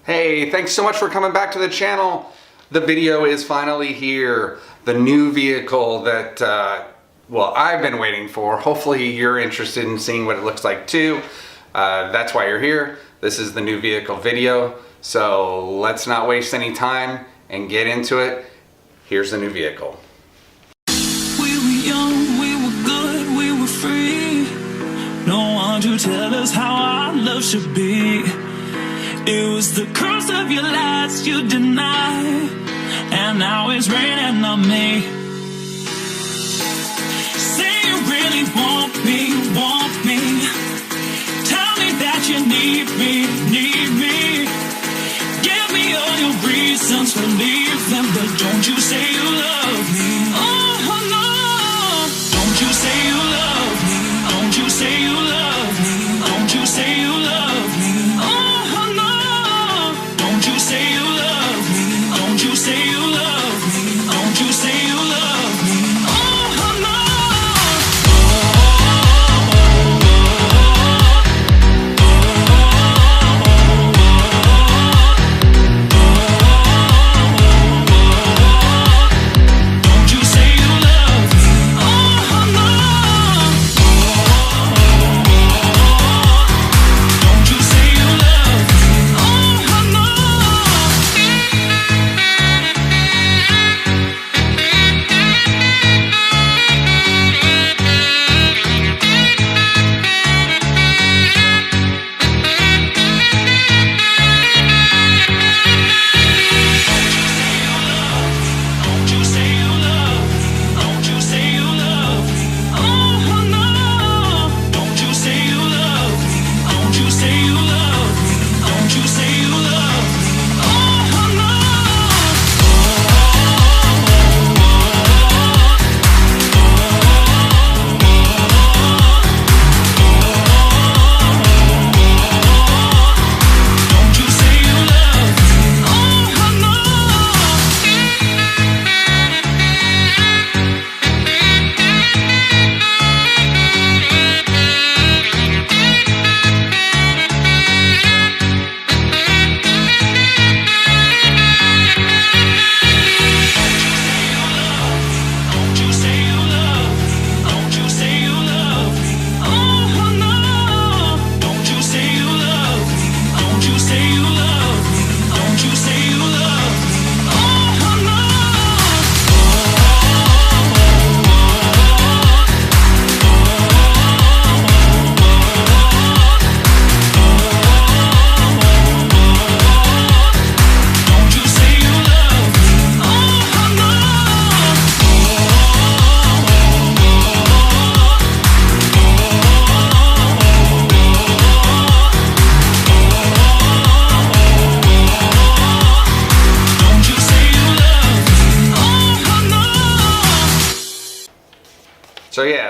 Hey, thanks so much for coming back to the channel. The video is finally here. The new vehicle that, well, I've been waiting for. Hopefully you're interested in seeing what it looks like too. That's why you're here. This is the new vehicle video. So let's not waste any time and get into it. Here's the new vehicle. We were young, we were good, we were free. No one to tell us how our love should be. It was the curse of your last you denied, and now it's raining on me. Say you really want me, want me. Tell me that you need me, need me. Give me all your reasons for leaving, but don't you say you love me. Oh no, don't you say you love me. Don't you say you love me. Don't you say you love me. Oh no, don't you say you love me. Don't you say you love me. Don't you say you love me. Oh no.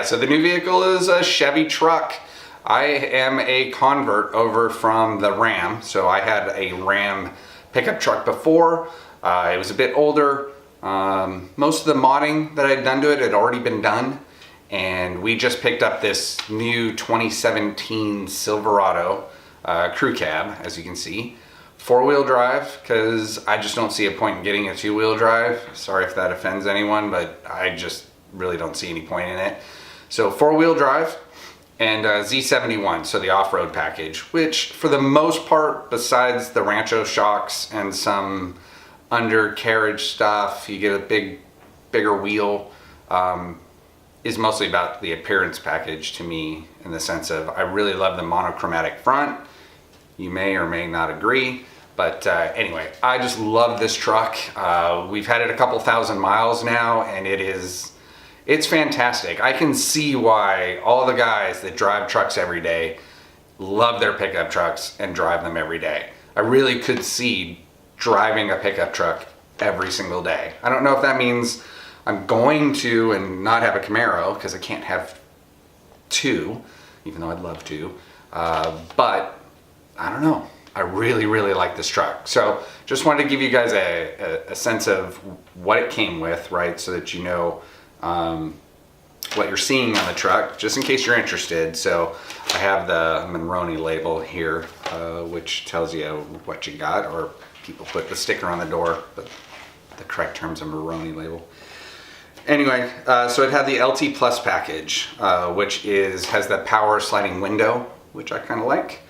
So the new vehicle is a Chevy truck. I am a convert over from the Ram. So I had a Ram pickup truck before. It was a bit older. Most of the modding that I'd done to it had already been done. And we just picked up this new 2017 Silverado Crew Cab, as you can see. 4-wheel drive, because I just don't see a point in getting a 2-wheel drive. Sorry if that offends anyone, but I just really don't see any point in it. So 4-wheel drive and Z71, so the off-road package, which for the most part, besides the Rancho shocks and some undercarriage stuff, you get a bigger wheel, is mostly about the appearance package to me, in the sense of I really love the monochromatic front. You may or may not agree, but anyway, I just love this truck. We've had it a couple thousand miles now, and it's fantastic. I can see why all the guys that drive trucks every day love their pickup trucks and drive them every day. I really could see driving a pickup truck every single day. I don't know if that means I'm going to and not have a Camaro, because I can't have two, even though I'd love to. But I don't know. I really, really like this truck. So just wanted to give you guys a sense of what it came with, right? So that you know what you're seeing on the truck, just in case you're interested. So I have the Monroney label here, which tells you what you got, or people put the sticker on the door, but the correct term's a Monroney label. Anyway, so it had the LT Plus package, which has that power sliding window, which I kind of like.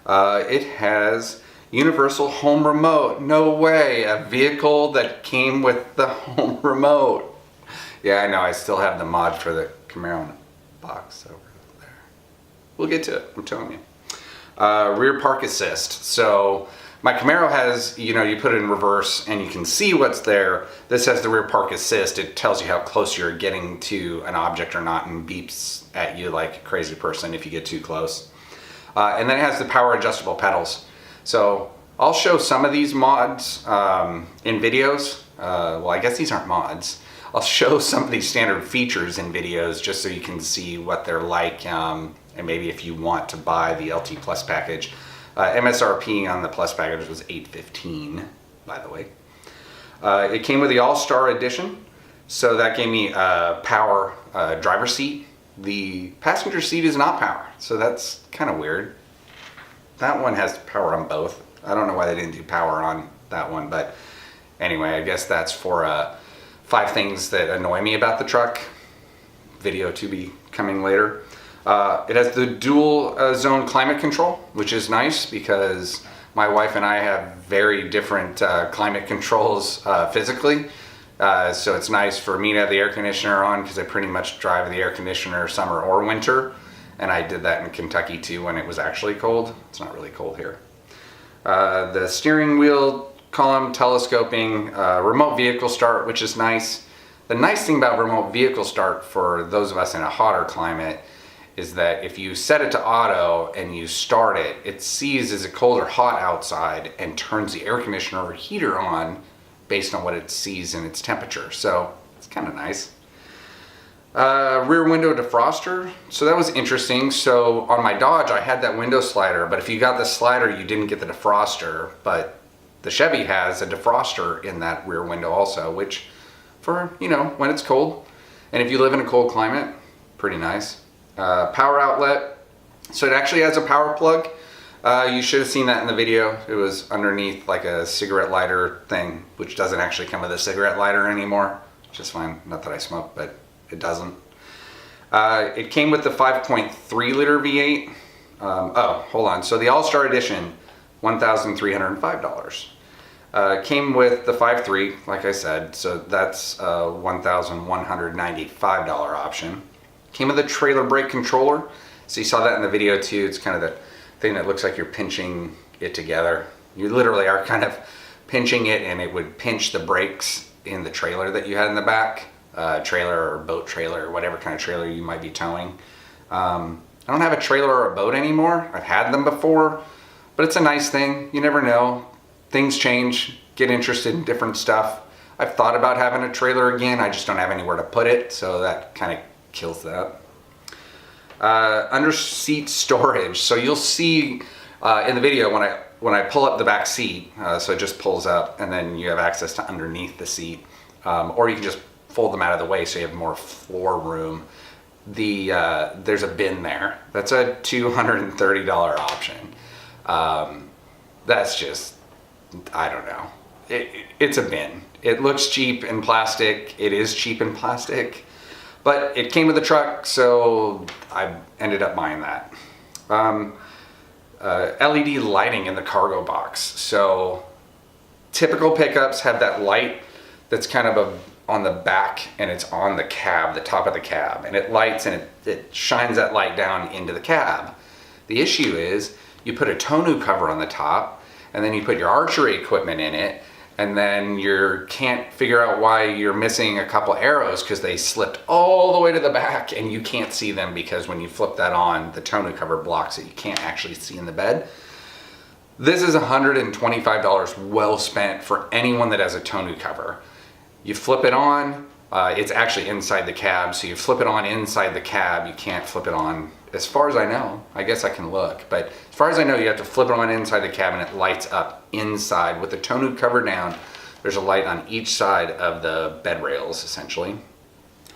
It has universal home remote. No way, a vehicle that came with the home remote. Yeah, I know, I still have the mod for the Camaro in the box over there. We'll get to it, I'm telling you. Rear park assist. So my Camaro has, you put it in reverse and you can see what's there. This has the rear park assist. It tells you how close you're getting to an object or not and beeps at you like a crazy person if you get too close. And then it has the power adjustable pedals. So I'll show some of these mods in videos. Well, I guess these aren't mods. I'll show some of these standard features in videos just so you can see what they're like, and maybe if you want to buy the LT Plus package. MSRP on the Plus package was $815, by the way. It came with the All-Star Edition, so that gave me a power driver's seat. The passenger seat is not power, so that's kind of weird. That one has power on both. I don't know why they didn't do power on that one, but anyway, I guess that's for 5 things that annoy me about the truck. Video to be coming later. It has the dual zone climate control, which is nice because my wife and I have very different climate controls physically. So it's nice for me to have the air conditioner on because I pretty much drive the air conditioner summer or winter. And I did that in Kentucky too when it was actually cold. It's not really cold here. The steering wheel column telescoping, remote vehicle start, which is nice. The nice thing about remote vehicle start for those of us in a hotter climate is that if you set it to auto and you start it, it sees is it cold or hot outside and turns the air conditioner or heater on based on what it sees in its temperature. So it's kind of nice. Rear window defroster. So that was interesting. So on my Dodge, I had that window slider, but if you got the slider, you didn't get the defroster. But the Chevy has a defroster in that rear window also, which for, when it's cold. And if you live in a cold climate, pretty nice. Power outlet. So it actually has a power plug. You should have seen that in the video. It was underneath like a cigarette lighter thing, which doesn't actually come with a cigarette lighter anymore, which is fine. Not that I smoke, but it doesn't. It came with the 5.3 liter V8. Oh, hold on. So the All-Star Edition, $1,305. Came with the 5.3, like I said, so that's a $1,195 option. Came with a trailer brake controller. So you saw that in the video too. It's kind of the thing that looks like you're pinching it together. You literally are kind of pinching it, and it would pinch the brakes in the trailer that you had in the back. Trailer or boat trailer or whatever kind of trailer you might be towing. I don't have a trailer or a boat anymore. I've had them before, but it's a nice thing. You never know. Things change. Get interested in different stuff. I've thought about having a trailer again. I just don't have anywhere to put it, so that kind of kills that. Under seat storage. So you'll see in the video when I pull up the back seat, so it just pulls up and then you have access to underneath the seat, or you can just fold them out of the way so you have more floor room. There's a bin there. That's a $230 option. That's just, I don't know. It's a bin. It looks cheap in plastic. It is cheap in plastic. But it came with the truck, so I ended up buying that. LED lighting in the cargo box. So typical pickups have that light that's kind of on the back, and it's on the cab, the top of the cab. And it lights and it shines that light down into the cab. The issue is you put a tonneau cover on the top, and then you put your archery equipment in it, and then you can't figure out why you're missing a couple arrows because they slipped all the way to the back and you can't see them because when you flip that on, the tonneau cover blocks it. You can't actually see in the bed. This is $125 well spent for anyone that has a tonneau cover. You flip it on, it's actually inside the cab, so you flip it on inside the cab. You can't flip it on, as far as I know. I guess I can look, but as far as I know, you have to flip it on inside the cab and it lights up inside. With the tonneau cover down, there's a light on each side of the bed rails, essentially,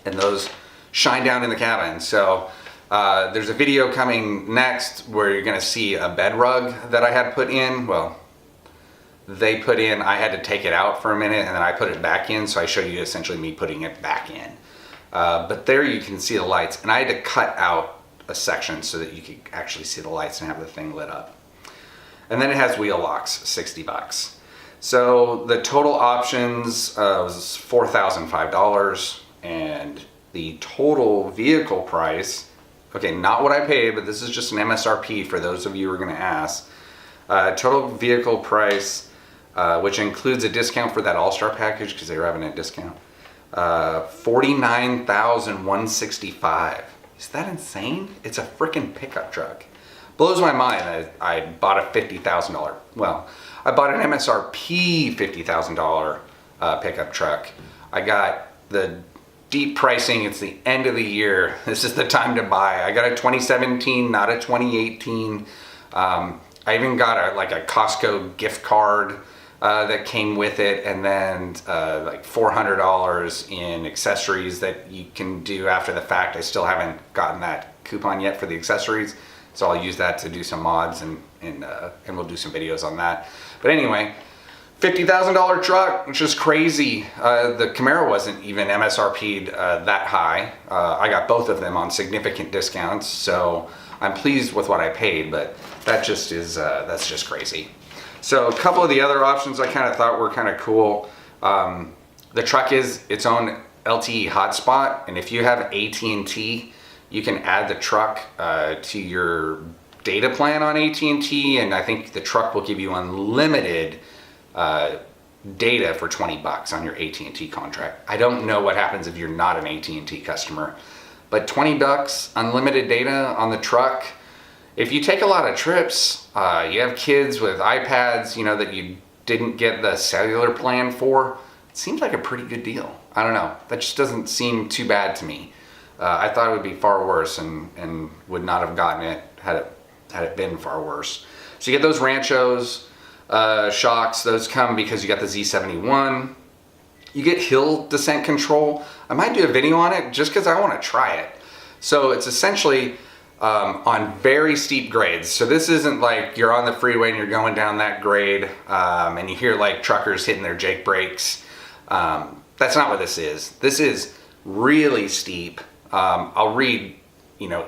and those shine down in the cabin. So There's a video coming next where you're gonna see a bed rug that I had put in. Well, they put in, I had to take it out for a minute and then I put it back in, so I show you essentially me putting it back in. But there you can see the lights, and I had to cut out a section so that you could actually see the lights and have the thing lit up. And then it has wheel locks, 60 bucks. So the total options was $4,005, and the total vehicle price, okay, not what I paid, but this is just an MSRP for those of you who are gonna ask. Total vehicle price, which includes a discount for that All-Star package because they were having a discount, $49,165. Is that insane? It's a freaking pickup truck. Blows my mind. I bought a $50,000, well, I bought an MSRP $50,000 pickup truck. I got the deep pricing. It's the end of the year. This is the time to buy. I got a 2017, not a 2018. I even got a Costco gift card that came with it, and then like $400 in accessories that you can do after the fact. I still haven't gotten that coupon yet for the accessories, so I'll use that to do some mods, and we'll do some videos on that. But anyway, $50,000 truck, which is crazy. The Camaro wasn't even MSRP'd that high. I got both of them on significant discounts, so I'm pleased with what I paid, but that just is, that's just crazy. So a couple of the other options I kind of thought were kind of cool. The truck is its own LTE hotspot, and if you have AT&T, you can add the truck to your data plan on AT&T, and I think the truck will give you unlimited data for 20 bucks on your AT&T contract. I don't know what happens if you're not an AT&T customer, but 20 bucks unlimited data on the truck. If you take a lot of trips, you have kids with iPads, you know, that you didn't get the cellular plan for, it seems like a pretty good deal. I don't know, that just doesn't seem too bad to me. I thought it would be far worse, and would not have gotten it had it been far worse. So you get those Ranchos, shocks, those come because you got the Z71. You get hill descent control. I might do a video on it just because I want to try it. So it's essentially on very steep grades. So this isn't like you're on the freeway and you're going down that grade and you hear like truckers hitting their Jake brakes. That's not what this is. This is really steep. I'll read, you know,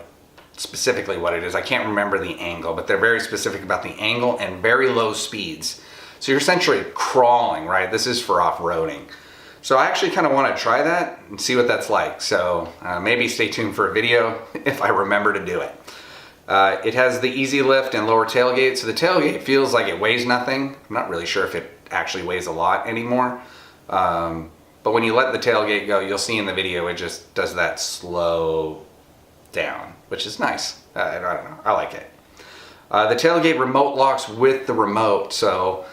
specifically what it is. I can't remember the angle, but they're very specific about the angle and very low speeds. So you're essentially crawling, right? This is for off-roading. So I actually kind of want to try that and see what that's like. So maybe stay tuned for a video if I remember to do it. It has the easy lift and lower tailgate. So the tailgate feels like it weighs nothing. I'm not really sure if it actually weighs a lot anymore. But when you let the tailgate go, you'll see in the video, it just does that slow down, which is nice. I don't know, I like it. The tailgate remote locks with the remote. So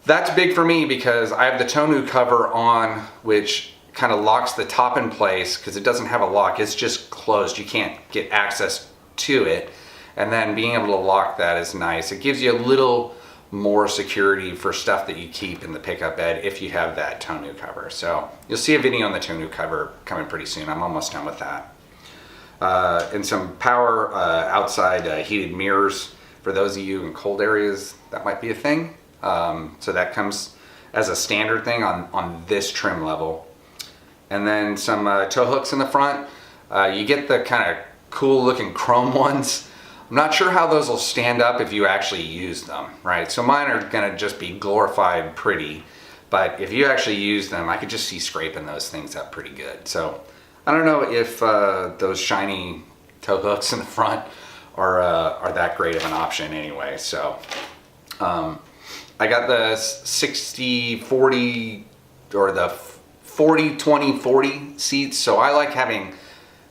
that's big for me because I have the tonneau cover on, which kind of locks the top in place because it doesn't have a lock. It's just closed. You can't get access to it. And then being able to lock that is nice. It gives you a little more security for stuff that you keep in the pickup bed if you have that tonneau cover. So you'll see a video on the tonneau cover coming pretty soon. I'm almost done with that. And some power outside heated mirrors for those of you in cold areas. That might be a thing. So that comes as a standard thing on this trim level. And then some tow hooks in the front. You get the kind of cool looking chrome ones. I'm not sure how those will stand up if you actually use them, right? So mine are gonna just be glorified pretty, but if you actually use them, I could just see scraping those things up pretty good. So I don't know if those shiny tow hooks in the front are that great of an option anyway. So I got the 60-40 or the 40-20-40 seats. So I like having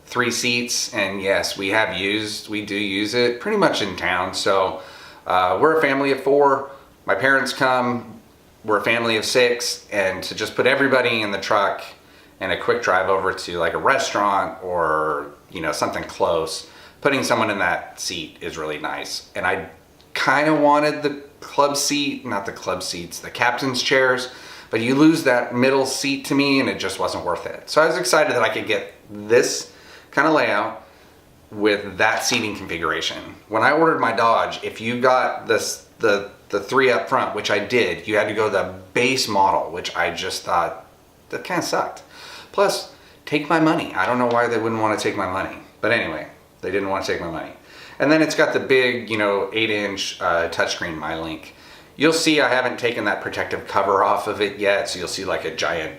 3 seats, and yes, we do use it pretty much in town. So we're a family of 4. My parents come, we're a family of 6, and to just put everybody in the truck and a quick drive over to like a restaurant or, you know, something close, putting someone in that seat is really nice. And I kind of wanted the club seat, not the club seats, the captain's chairs, but you lose that middle seat to me and it just wasn't worth it. So I was excited that I could get this kind of layout with that seating configuration. When I ordered my Dodge, if you got this, the 3 up front, which I did, you had to go the base model, which I just thought that kind of sucked. Plus, take my money. I don't know why they wouldn't want to take my money. But anyway, they didn't want to take my money. And then it's got the big, 8-inch touchscreen MyLink. You'll see I haven't taken that protective cover off of it yet, so you'll see like a giant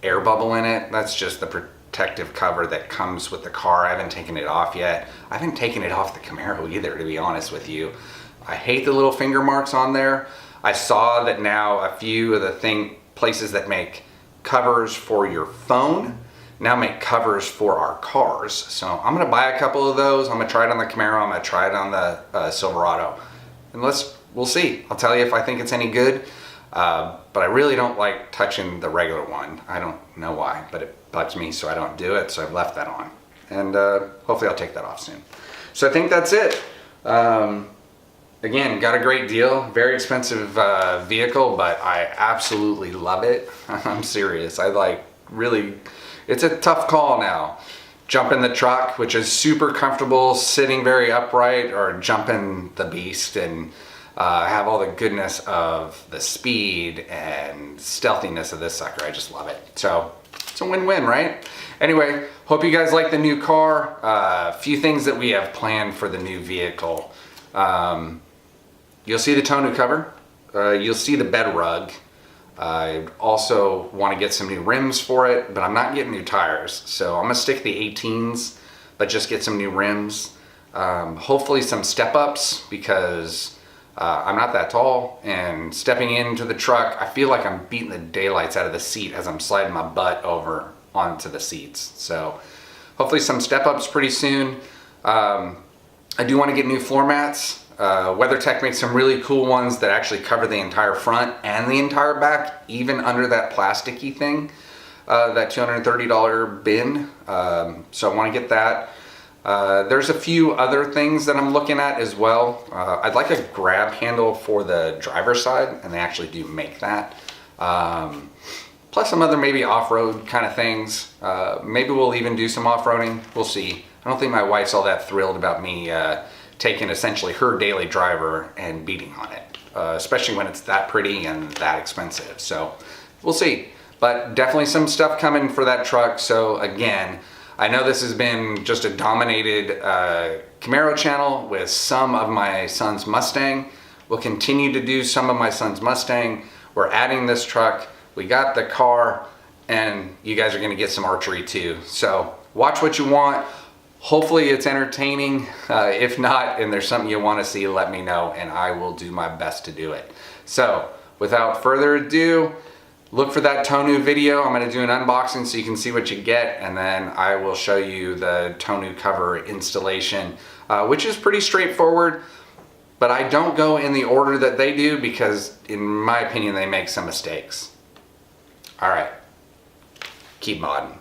air bubble in it. That's just the protective cover that comes with the car. I haven't taken it off yet. I haven't taken it off the Camaro either, to be honest with you. I hate the little finger marks on there. I saw that now a few of the places that make covers for your phone now make covers for our cars. So I'm gonna buy a couple of those. I'm gonna try it on the Camaro. I'm gonna try it on the Silverado. And we'll see. I'll tell you if I think it's any good. But I really don't like touching the regular one. I don't know why, but it bugs me, so I don't do it. So I've left that on. And hopefully I'll take that off soon. So I think that's it. Again, got a great deal. Very expensive vehicle, but I absolutely love it. I'm serious. It's a tough call now. Jump in the truck, which is super comfortable, sitting very upright, or jump in the beast and have all the goodness of the speed and stealthiness of this sucker. I just love it. So it's a win-win, right? Anyway, hope you guys like the new car. A few things that we have planned for the new vehicle. You'll see the tonneau cover. You'll see the bed rug. I also want to get some new rims for it, but I'm not getting new tires. So I'm gonna stick the 18s, but just get some new rims. Hopefully some step-ups, because I'm not that tall, and stepping into the truck, I feel like I'm beating the daylights out of the seat as I'm sliding my butt over onto the seats. So hopefully some step-ups pretty soon. I do want to get new floor mats. WeatherTech makes some really cool ones that actually cover the entire front and the entire back, even under that plasticky thing, that $230 bin. So I want to get that. There's a few other things that I'm looking at as well. I'd like a grab handle for the driver's side, and they actually do make that. Plus some other maybe off-road kind of things. Maybe we'll even do some off-roading. We'll see. I don't think my wife's all that thrilled about me taking essentially her daily driver and beating on it, especially when it's that pretty and that expensive. So we'll see. But definitely some stuff coming for that truck. So again, I know this has been just a dominated Camaro channel with some of my son's Mustang. We'll continue to do some of my son's Mustang. We're adding this truck. We got the car, and you guys are gonna get some archery too. So watch what you want. Hopefully it's entertaining. If not, and there's something you wanna see, let me know, and I will do my best to do it. So without further ado, look for that tonneau video. I'm gonna do an unboxing so you can see what you get, and then I will show you the tonneau cover installation, which is pretty straightforward, but I don't go in the order that they do because in my opinion, they make some mistakes. All right, keep modding.